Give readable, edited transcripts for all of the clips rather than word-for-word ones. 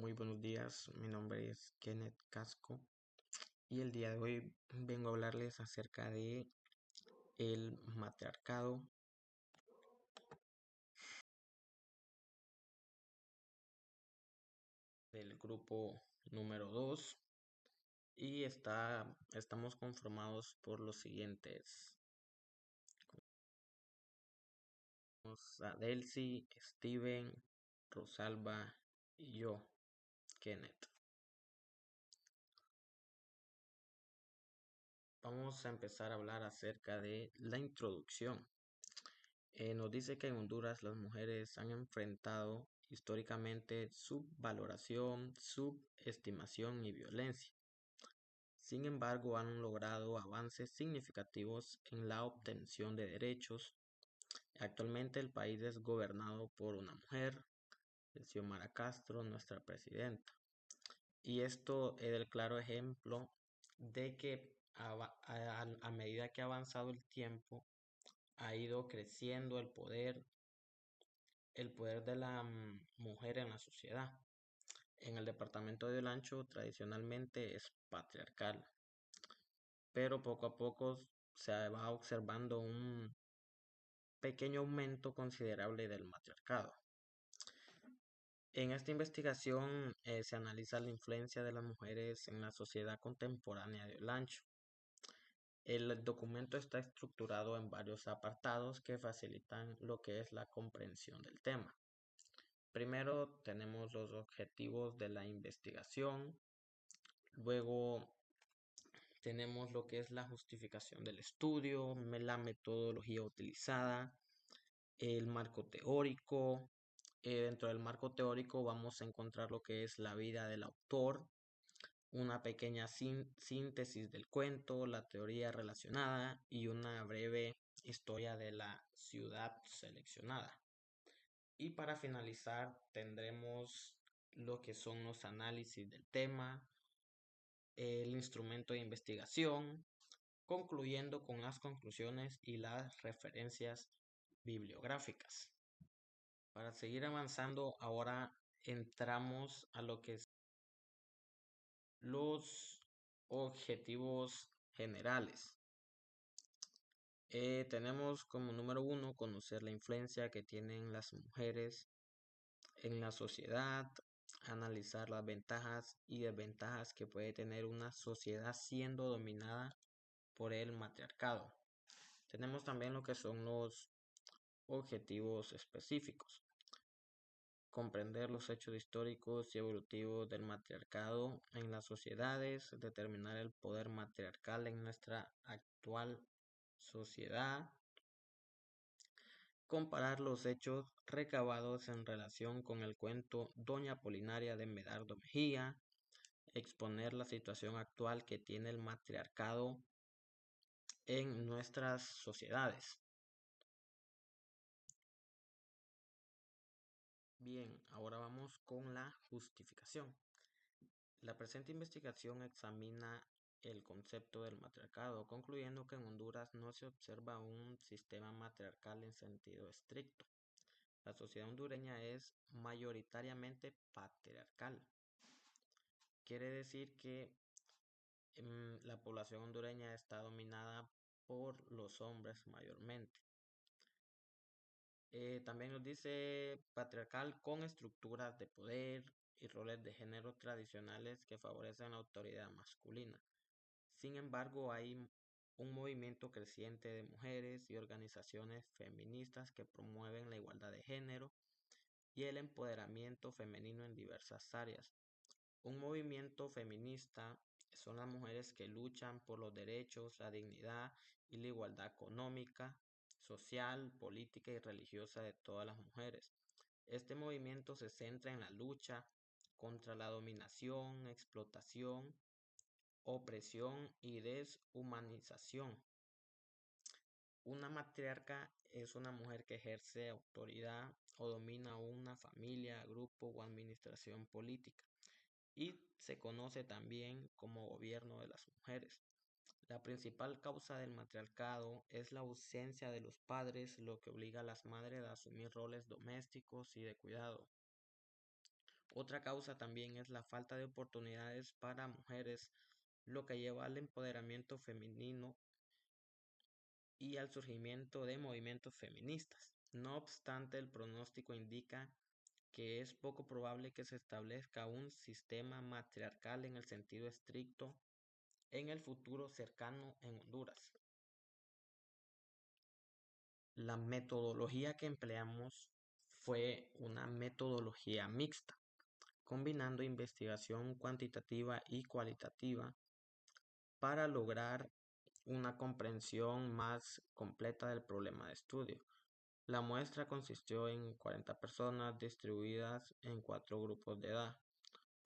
Muy buenos días, mi nombre es Kenneth Casco y el día de hoy vengo a hablarles acerca de el matriarcado del grupo número 2 y estamos conformados por los siguientes: a Delcy, Steven, Rosalba y yo, Kenneth. Vamos a empezar a hablar acerca de la introducción. Nos dice que en Honduras las mujeres han enfrentado históricamente subvaloración, subestimación y violencia. Sin embargo, han logrado avances significativos en la obtención de derechos. Actualmente el país es gobernado por una mujer, Xiomara Castro, nuestra presidenta. Y esto es el claro ejemplo de que a medida que ha avanzado el tiempo, ha ido creciendo el poder de la mujer en la sociedad. En el departamento de Olancho tradicionalmente es patriarcal, pero poco a poco se va observando un pequeño aumento considerable del matriarcado. En esta investigación se analiza la influencia de las mujeres en la sociedad contemporánea de Olancho. El documento está estructurado en varios apartados que facilitan lo que es la comprensión del tema. Primero tenemos los objetivos de la investigación, luego tenemos lo que es la justificación del estudio, la metodología utilizada, el marco teórico. Dentro del marco teórico vamos a encontrar lo que es la vida del autor, una pequeña síntesis del cuento, la teoría relacionada y una breve historia de la ciudad seleccionada. Y para finalizar tendremos lo que son los análisis del tema, el instrumento de investigación, concluyendo con las conclusiones y las referencias bibliográficas. Para seguir avanzando, ahora entramos a lo que es los objetivos generales. Tenemos como número uno conocer la influencia que tienen las mujeres en la sociedad, analizar las ventajas y desventajas que puede tener una sociedad siendo dominada por el matriarcado. Tenemos también lo que son los objetivos específicos. Comprender los hechos históricos y evolutivos del matriarcado en las sociedades, determinar el poder matriarcal en nuestra actual sociedad, comparar los hechos recabados en relación con el cuento Doña Polinaria de Medardo Mejía, exponer la situación actual que tiene el matriarcado en nuestras sociedades. Bien, ahora vamos con la justificación. La presente investigación examina el concepto del matriarcado, concluyendo que en Honduras no se observa un sistema matriarcal en sentido estricto. La sociedad hondureña es mayoritariamente patriarcal. Quiere decir que la población hondureña está dominada por los hombres mayormente. También nos dice patriarcal con estructuras de poder y roles de género tradicionales que favorecen la autoridad masculina. Sin embargo, hay un movimiento creciente de mujeres y organizaciones feministas que promueven la igualdad de género y el empoderamiento femenino en diversas áreas. Un movimiento feminista son las mujeres que luchan por los derechos, la dignidad y la igualdad económica, social, política y religiosa de todas las mujeres. Este movimiento se centra en la lucha contra la dominación, explotación, opresión y deshumanización. Una matriarca es una mujer que ejerce autoridad o domina una familia, grupo o administración política, y se conoce también como gobierno de las mujeres. La principal causa del matriarcado es la ausencia de los padres, lo que obliga a las madres a asumir roles domésticos y de cuidado. Otra causa también es la falta de oportunidades para mujeres, lo que lleva al empoderamiento femenino y al surgimiento de movimientos feministas. No obstante, el pronóstico indica que es poco probable que se establezca un sistema matriarcal en el sentido estricto en el futuro cercano en Honduras. La metodología que empleamos fue una metodología mixta, combinando investigación cuantitativa y cualitativa para lograr una comprensión más completa del problema de estudio. La muestra consistió en 40 personas distribuidas en cuatro grupos de edad: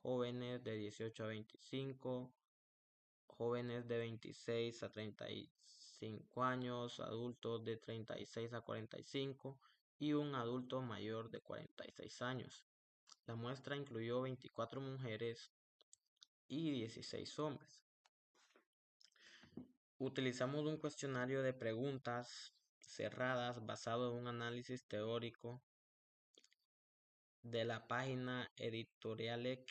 jóvenes de 18 a 25, jóvenes de 26 a 35 años, adultos de 36 a 45 y un adulto mayor de 46 años. La muestra incluyó 24 mujeres y 16 hombres. Utilizamos un cuestionario de preguntas cerradas basado en un análisis teórico de la página Editorialec.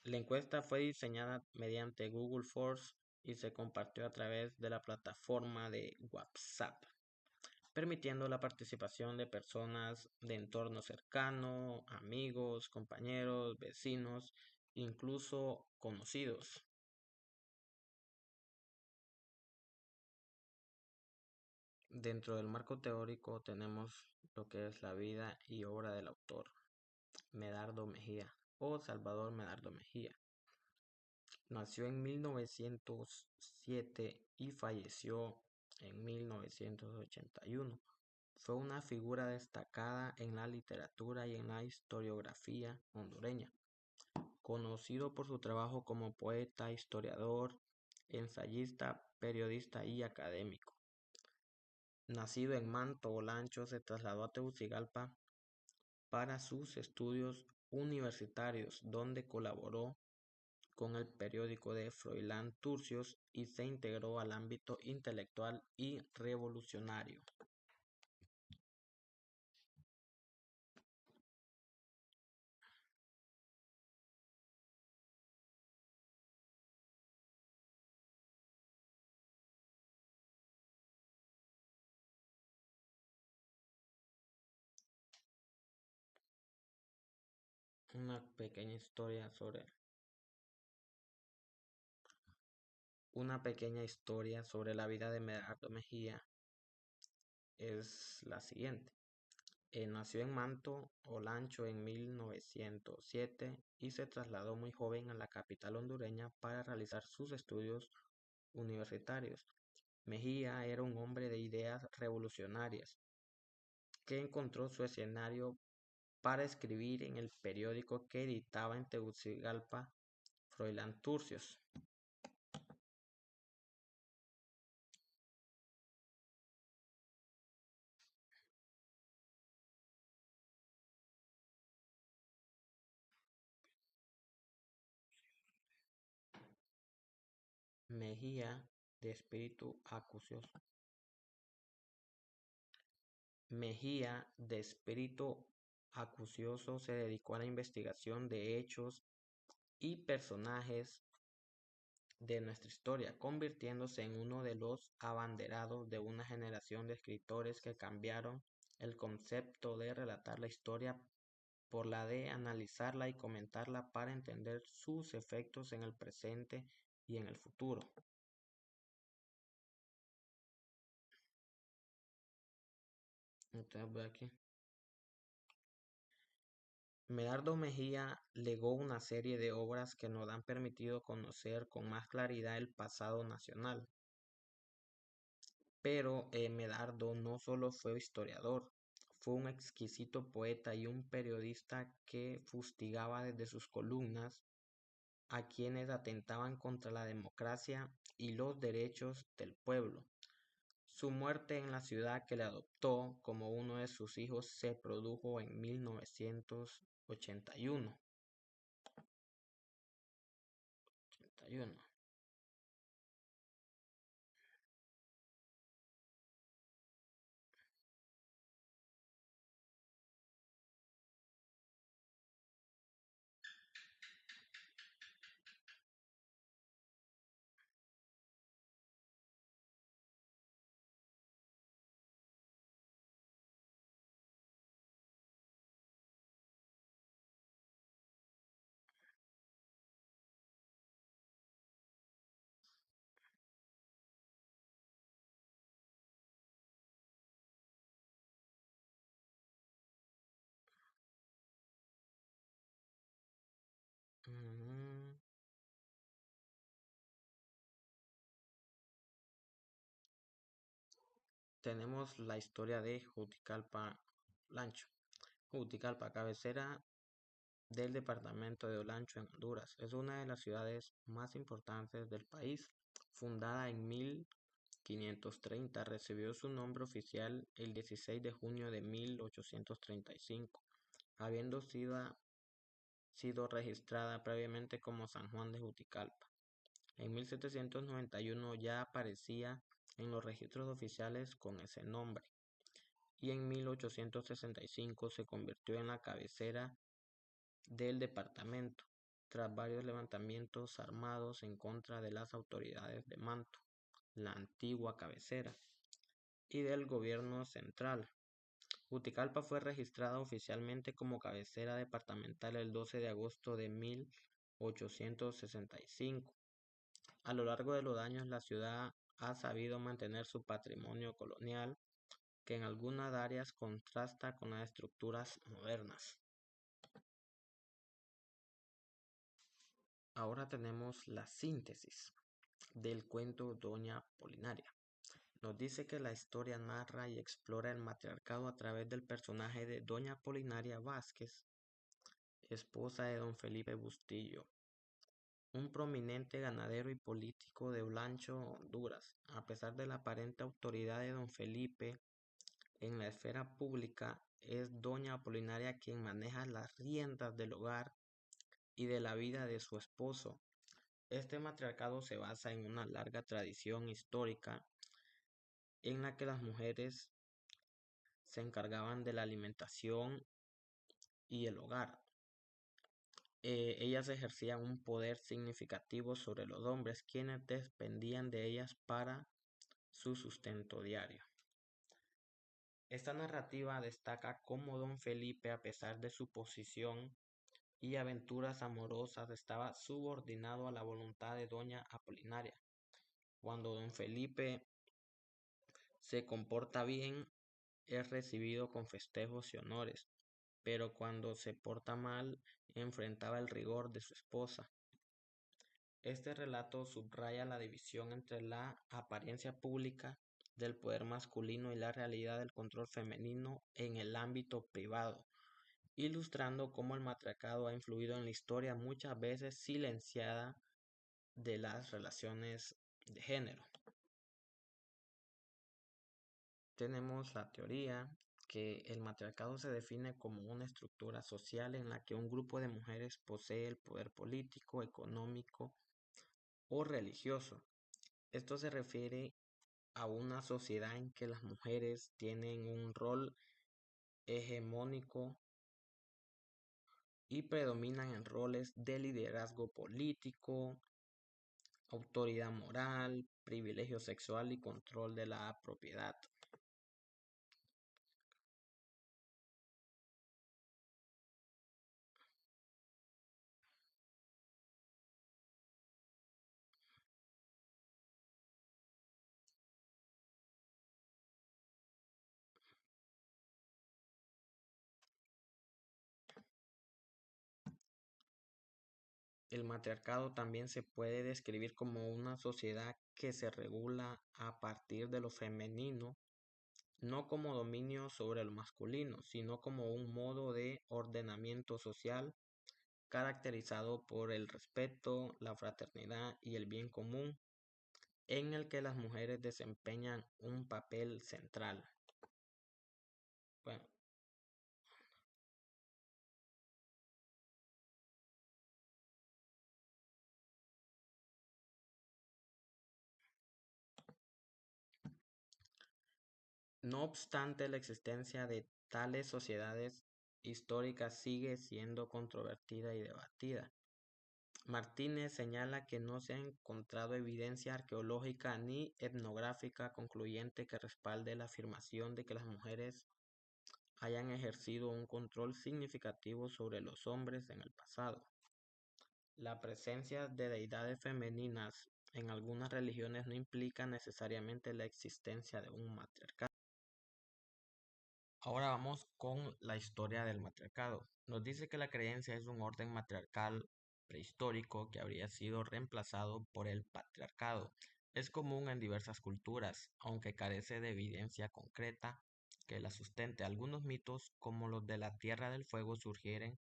La encuesta fue diseñada mediante Google Forms y se compartió a través de la plataforma de WhatsApp, permitiendo la participación de personas de entorno cercano, amigos, compañeros, vecinos, incluso conocidos. Dentro del marco teórico tenemos lo que es la vida y obra del autor, Medardo Mejía o Salvador Medardo Mejía. Nació en 1907 y falleció en 1981. Fue una figura destacada en la literatura y en la historiografía hondureña, conocido por su trabajo como poeta, historiador, ensayista, periodista y académico. Nacido en Manto, Olancho, se trasladó a Tegucigalpa para sus estudios universitarios, donde colaboró con el periódico de Froilán Turcios y se integró al ámbito intelectual y revolucionario. Una pequeña historia sobre la vida de Medardo Mejía es la siguiente. Nació en Manto, Olancho en 1907 y se trasladó muy joven a la capital hondureña para realizar sus estudios universitarios. Mejía era un hombre de ideas revolucionarias que encontró su escenario para escribir en el periódico que editaba en Tegucigalpa, Froilán Turcios. Mejía, de espíritu acucioso. Mejía, de espíritu acucioso, se dedicó a la investigación de hechos y personajes de nuestra historia, convirtiéndose en uno de los abanderados de una generación de escritores que cambiaron el concepto de relatar la historia por la de analizarla y comentarla para entender sus efectos en el presente y en el futuro. Entonces voy aquí. Medardo Mejía legó una serie de obras que nos han permitido conocer con más claridad el pasado nacional. Pero Medardo no solo fue historiador, fue un exquisito poeta y un periodista que fustigaba desde sus columnas a quienes atentaban contra la democracia y los derechos del pueblo. Su muerte en la ciudad que le adoptó como uno de sus hijos se produjo en 1981. tenemos la historia de Juticalpa Lancho. Juticalpa, cabecera del departamento de Olancho en Honduras. Es una de las ciudades más importantes del país. Fundada en 1530, recibió su nombre oficial el 16 de junio de 1835, habiendo sido registrada previamente como San Juan de Juticalpa. En 1791 ya aparecía en los registros oficiales con ese nombre y en 1865 se convirtió en la cabecera del departamento, tras varios levantamientos armados en contra de las autoridades de Manto, la antigua cabecera, y del gobierno central. Juticalpa fue registrada oficialmente como cabecera departamental el 12 de agosto de 1865. A lo largo de los años, la ciudad ha sabido mantener su patrimonio colonial, que en algunas áreas contrasta con las estructuras modernas. Ahora tenemos la síntesis del cuento Doña Polinaria. Nos dice que la historia narra y explora el matriarcado a través del personaje de Doña Polinaria Vázquez, esposa de don Felipe Bustillo, un prominente ganadero y político de Olancho, Honduras. A pesar de la aparente autoridad de don Felipe en la esfera pública, es Doña Apolinaria quien maneja las riendas del hogar y de la vida de su esposo. Este matriarcado se basa en una larga tradición histórica en la que las mujeres se encargaban de la alimentación y el hogar. Ellas ejercían un poder significativo sobre los hombres, quienes dependían de ellas para su sustento diario. Esta narrativa destaca cómo don Felipe, a pesar de su posición y aventuras amorosas, estaba subordinado a la voluntad de doña Apolinaria. Cuando don Felipe se comporta bien, es recibido con festejos y honores, pero cuando se porta mal, enfrentaba el rigor de su esposa. Este relato subraya la división entre la apariencia pública del poder masculino y la realidad del control femenino en el ámbito privado, ilustrando cómo el matriarcado ha influido en la historia muchas veces silenciada de las relaciones de género. Tenemos la teoría que el matriarcado se define como una estructura social en la que un grupo de mujeres posee el poder político, económico o religioso. Esto se refiere a una sociedad en que las mujeres tienen un rol hegemónico y predominan en roles de liderazgo político, autoridad moral, privilegio sexual y control de la propiedad. El matriarcado también se puede describir como una sociedad que se regula a partir de lo femenino, no como dominio sobre lo masculino, sino como un modo de ordenamiento social caracterizado por el respeto, la fraternidad y el bien común, en el que las mujeres desempeñan un papel central. Bueno, no obstante, la existencia de tales sociedades históricas sigue siendo controvertida y debatida. Martínez señala que no se ha encontrado evidencia arqueológica ni etnográfica concluyente que respalde la afirmación de que las mujeres hayan ejercido un control significativo sobre los hombres en el pasado. La presencia de deidades femeninas en algunas religiones no implica necesariamente la existencia de un matriarcado. Ahora vamos con la historia del matriarcado. Nos dice que la creencia es un orden matriarcal prehistórico que habría sido reemplazado por el patriarcado Es común en diversas culturas, aunque carece de evidencia concreta que la sustente. Algunos mitos, como los de la Tierra del Fuego, sugieren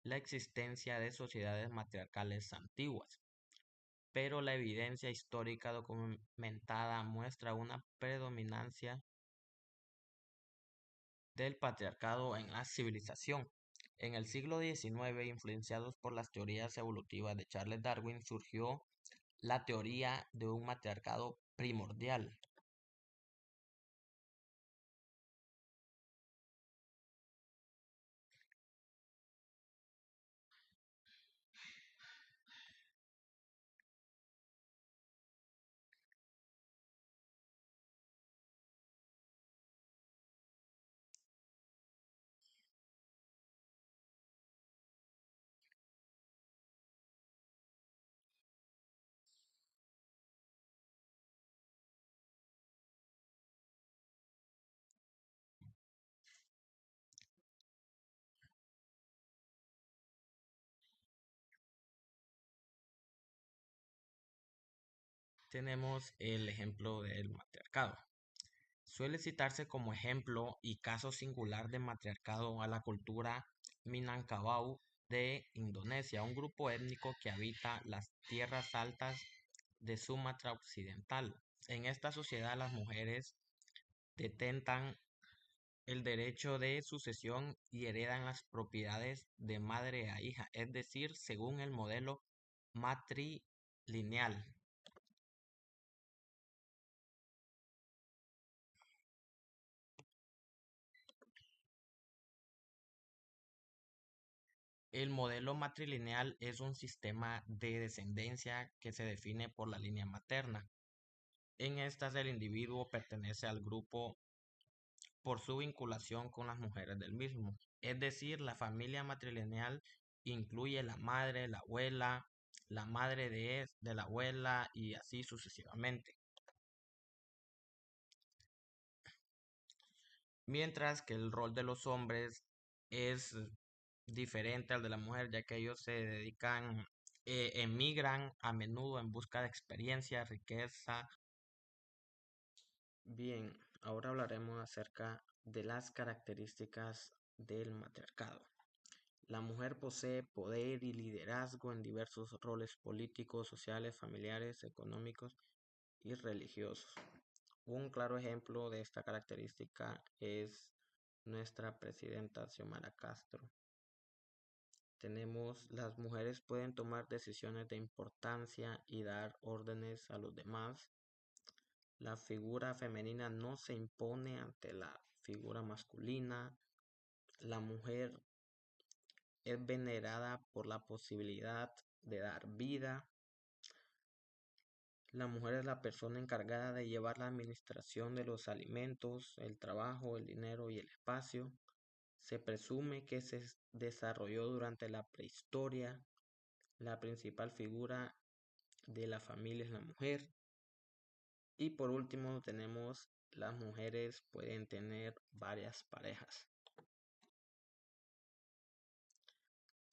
la existencia de sociedades matriarcales antiguas, pero la evidencia histórica documentada muestra una predominancia del patriarcado en la civilización. En el siglo XIX, influenciados por las teorías evolutivas de Charles Darwin, surgió la teoría de un matriarcado primordial. Tenemos el ejemplo del matriarcado. Suele citarse como ejemplo y caso singular de matriarcado a la cultura Minangkabau de Indonesia, un grupo étnico que habita las tierras altas de Sumatra Occidental. En esta sociedad las mujeres detentan el derecho de sucesión y heredan las propiedades de madre a hija, es decir, según el modelo matrilineal. El modelo matrilineal es un sistema de descendencia que se define por la línea materna. En estas el individuo pertenece al grupo por su vinculación con las mujeres del mismo. Es decir, la familia matrilineal incluye la madre, la abuela, la madre de la abuela y así sucesivamente. Mientras que el rol de los hombres es diferente al de la mujer, ya que ellos se dedican, emigran a menudo en busca de experiencia, riqueza. Bien, ahora hablaremos acerca de las características del matriarcado. La mujer posee poder y liderazgo en diversos roles políticos, sociales, familiares, económicos y religiosos. Un claro ejemplo de esta característica es nuestra presidenta Xiomara Castro. Tenemos, las mujeres pueden tomar decisiones de importancia y dar órdenes a los demás. La figura femenina no se impone ante la figura masculina. La mujer es venerada por la posibilidad de dar vida. La mujer es la persona encargada de llevar la administración de los alimentos, el trabajo, el dinero y el espacio. Se presume que se desarrolló durante la prehistoria. La principal figura de la familia es la mujer. Y por último tenemos las mujeres pueden tener varias parejas.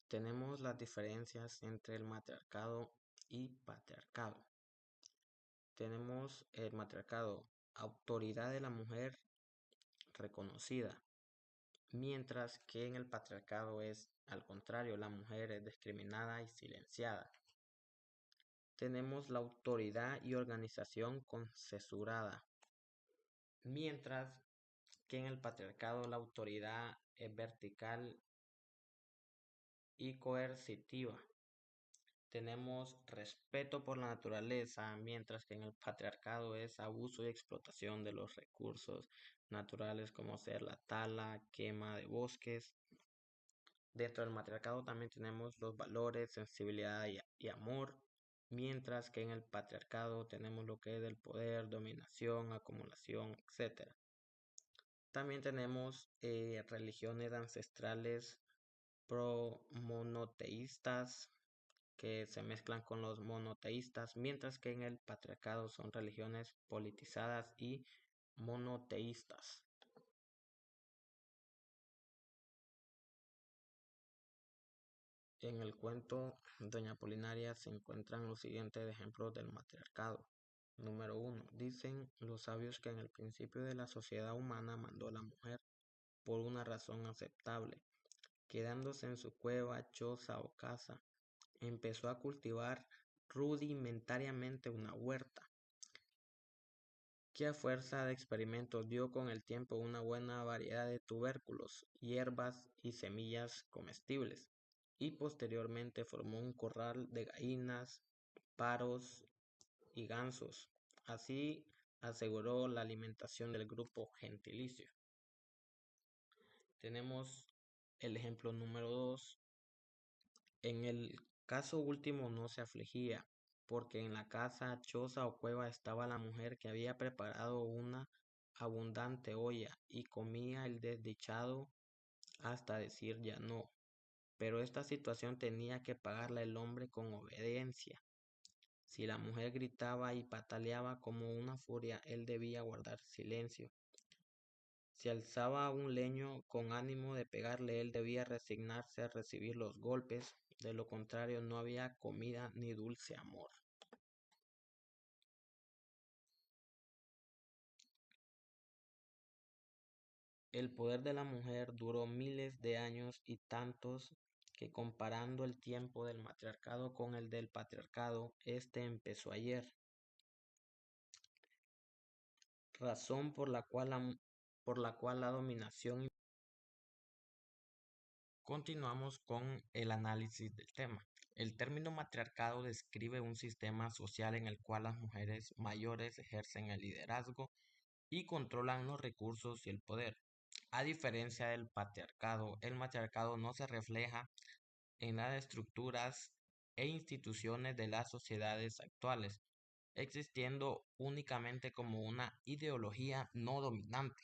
Tenemos las diferencias entre el matriarcado y patriarcado. Tenemos el matriarcado, autoridad de la mujer reconocida, mientras que en el patriarcado es al contrario, la mujer es discriminada y silenciada. Tenemos la autoridad y organización concesurada, mientras que en el patriarcado la autoridad es vertical y coercitiva. Tenemos respeto por la naturaleza, mientras que en el patriarcado es abuso y explotación de los recursos naturales como ser la tala, quema de bosques. Dentro del matriarcado también tenemos los valores, sensibilidad y amor, mientras que en el patriarcado tenemos lo que es el poder, dominación, acumulación, etcétera. También tenemos religiones ancestrales pro-monoteístas que se mezclan con los monoteístas, mientras que en el patriarcado son religiones politizadas y monoteístas. En el cuento Doña Polinaria se encuentran los siguientes ejemplos del matriarcado. Número uno. Dicen los sabios que en el principio de la sociedad humana mandó la mujer por una razón aceptable. Quedándose en su cueva, choza o casa, empezó a cultivar rudimentariamente una huerta, que a fuerza de experimentos dio con el tiempo una buena variedad de tubérculos, hierbas y semillas comestibles, y posteriormente formó un corral de gallinas, paros y gansos. Así aseguró la alimentación del grupo gentilicio. Tenemos el ejemplo número 2. En el caso último no se afligía, porque en la casa, choza o cueva estaba la mujer que había preparado una abundante olla y comía el desdichado hasta decir ya no. Pero esta situación tenía que pagarla el hombre con obediencia. Si la mujer gritaba y pataleaba como una furia, él debía guardar silencio. Si alzaba un leño con ánimo de pegarle, él debía resignarse a recibir los golpes, de lo contrario no había comida ni dulce amor. El poder de la mujer duró miles de años y tantos que comparando el tiempo del matriarcado con el del patriarcado, este empezó ayer, razón por la cual la dominación. Continuamos con el análisis del tema. El término matriarcado describe un sistema social en el cual las mujeres mayores ejercen el liderazgo y controlan los recursos y el poder. A diferencia del patriarcado, el matriarcado no se refleja en las estructuras e instituciones de las sociedades actuales, existiendo únicamente como una ideología no dominante.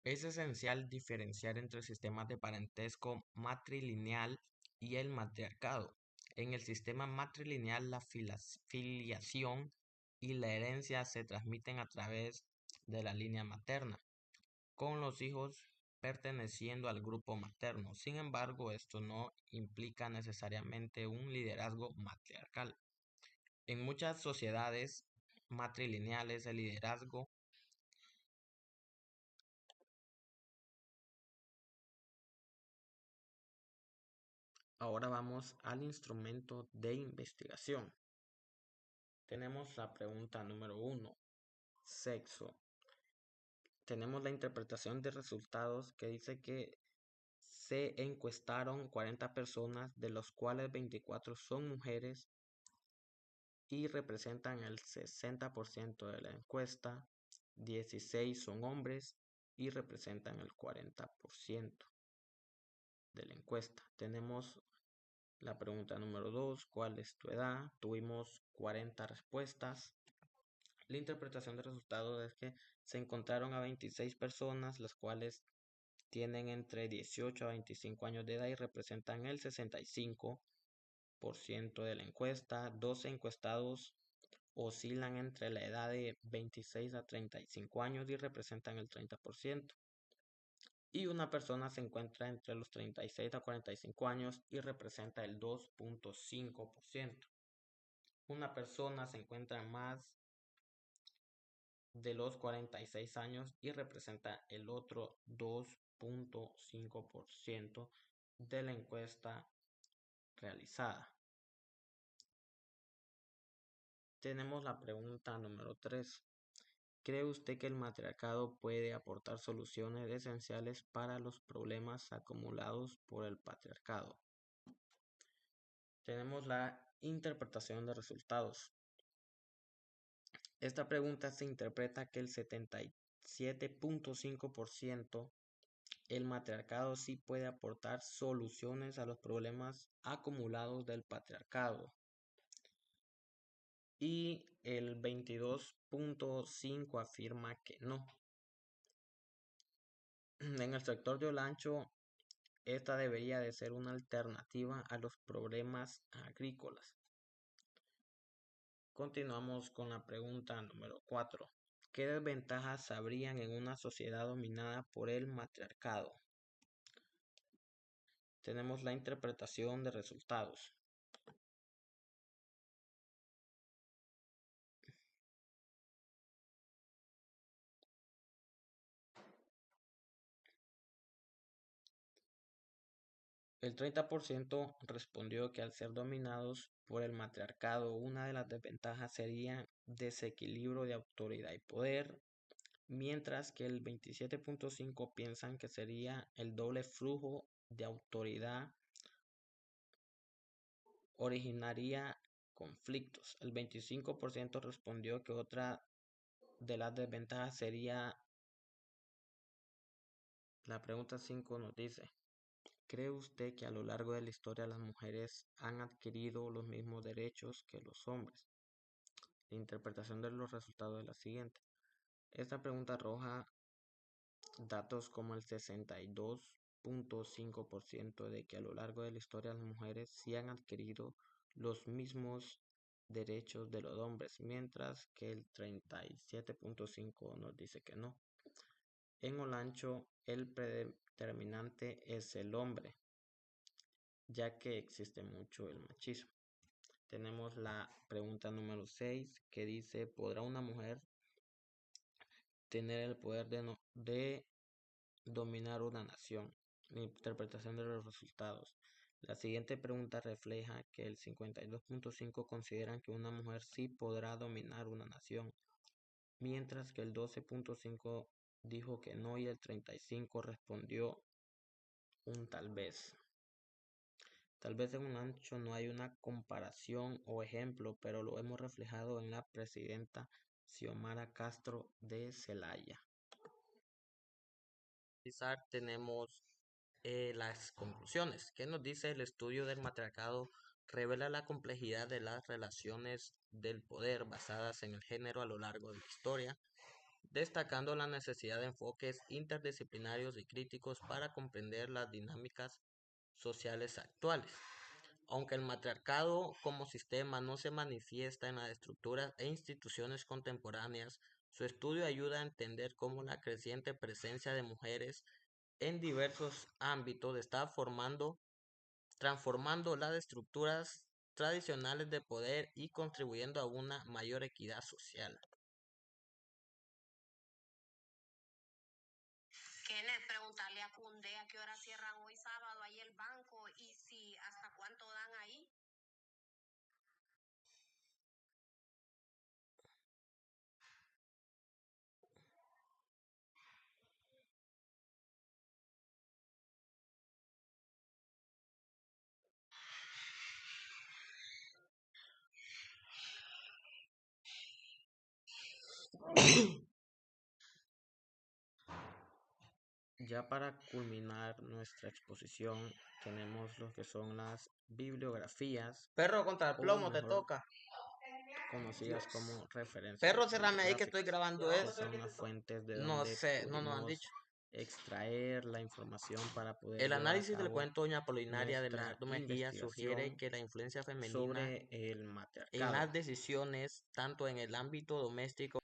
Es esencial diferenciar entre el sistema de parentesco matrilineal y el matriarcado. En el sistema matrilineal, la filiación y la herencia se transmiten a través de la línea materna, con los hijos perteneciendo al grupo materno. Sin embargo, esto no implica necesariamente un liderazgo matriarcal. En muchas sociedades matrilineales, el liderazgo. Ahora vamos al instrumento de investigación. Tenemos la pregunta número uno, sexo. Tenemos la interpretación de resultados que dice que se encuestaron 40 personas, de los cuales 24 son mujeres y representan el 60% de la encuesta, 16 son hombres y representan el 40% de la encuesta. Tenemos la pregunta número 2, ¿cuál es tu edad? Tuvimos 40 respuestas. La interpretación de resultados es que se encontraron a 26 personas, las cuales tienen entre 18 a 25 años de edad y representan el 65% de la encuesta. 12 encuestados oscilan entre la edad de 26 a 35 años y representan el 30%. Y una persona se encuentra entre los 36 a 45 años y representa el 2.5%. Una persona se encuentra más de los 46 años y representa el otro 2.5% de la encuesta realizada. Tenemos la pregunta número 3. ¿Cree usted que el matriarcado puede aportar soluciones esenciales para los problemas acumulados por el patriarcado? Tenemos la interpretación de resultados. Esta pregunta se interpreta que el 77.5% el matriarcado sí puede aportar soluciones a los problemas acumulados del patriarcado y el 22.5% afirma que no. En el sector de Olancho, esta debería de ser una alternativa a los problemas agrícolas. Continuamos con la pregunta número 4. ¿Qué desventajas habrían en una sociedad dominada por el matriarcado? Tenemos la interpretación de resultados. El 30% respondió que al ser dominados por el matriarcado, una de las desventajas sería desequilibrio de autoridad y poder, mientras que el 27.5% piensan que sería el doble flujo de autoridad originaría conflictos. El 25% respondió que otra de las desventajas sería, la pregunta 5 nos dice, ¿cree usted que a lo largo de la historia las mujeres han adquirido los mismos derechos que los hombres? La interpretación de los resultados es la siguiente. Esta pregunta arroja datos como el 62.5% de que a lo largo de la historia las mujeres sí han adquirido los mismos derechos de los hombres, mientras que el 37.5% nos dice que no. En Olancho, el predeterminante es el hombre, ya que existe mucho el machismo. Tenemos la pregunta número 6 que dice, ¿podrá una mujer tener el poder de dominar una nación? La interpretación de los resultados. La siguiente pregunta refleja que el 52.5 consideran que una mujer sí podrá dominar una nación, mientras que el 12.5 dijo que no y el 35 respondió un tal vez. Tal vez en un ancho no hay una comparación o ejemplo, pero lo hemos reflejado en la presidenta Xiomara Castro de Celaya. Tenemos las conclusiones. ¿Qué nos dice el estudio del matriarcado? Revela la complejidad de las relaciones del poder basadas en el género a lo largo de la historia, destacando la necesidad de enfoques interdisciplinarios y críticos para comprender las dinámicas sociales actuales. Aunque el matriarcado como sistema no se manifiesta en las estructuras e instituciones contemporáneas, su estudio ayuda a entender cómo la creciente presencia de mujeres en diversos ámbitos está transformando las estructuras tradicionales de poder y contribuyendo a una mayor equidad social. Kenneth, preguntarle a Cundé a qué hora cierran hoy sábado ahí el banco y si hasta cuánto dan ahí. Ya para culminar nuestra exposición, tenemos lo que son las bibliografías, Perro contra el o plomo, te mejor toca. conocidas como referencias Perro, cerrame ahí que estoy bibliográficas, grabando que esto. son las fuentes de No donde sé, no nos han pudimos dicho. extraer la información para poder El llevar a análisis del cabo cuento Doña Apolinaria de nuestra Leonardo Mejía sugiere investigación que la influencia femenina sobre el en matriarcado. las decisiones, tanto en el ámbito doméstico.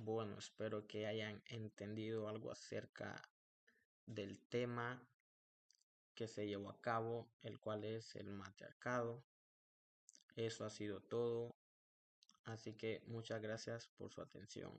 Bueno, espero que hayan entendido algo acerca del tema que se llevó a cabo, el cual es el matriarcado. Eso ha sido todo, así que muchas gracias por su atención.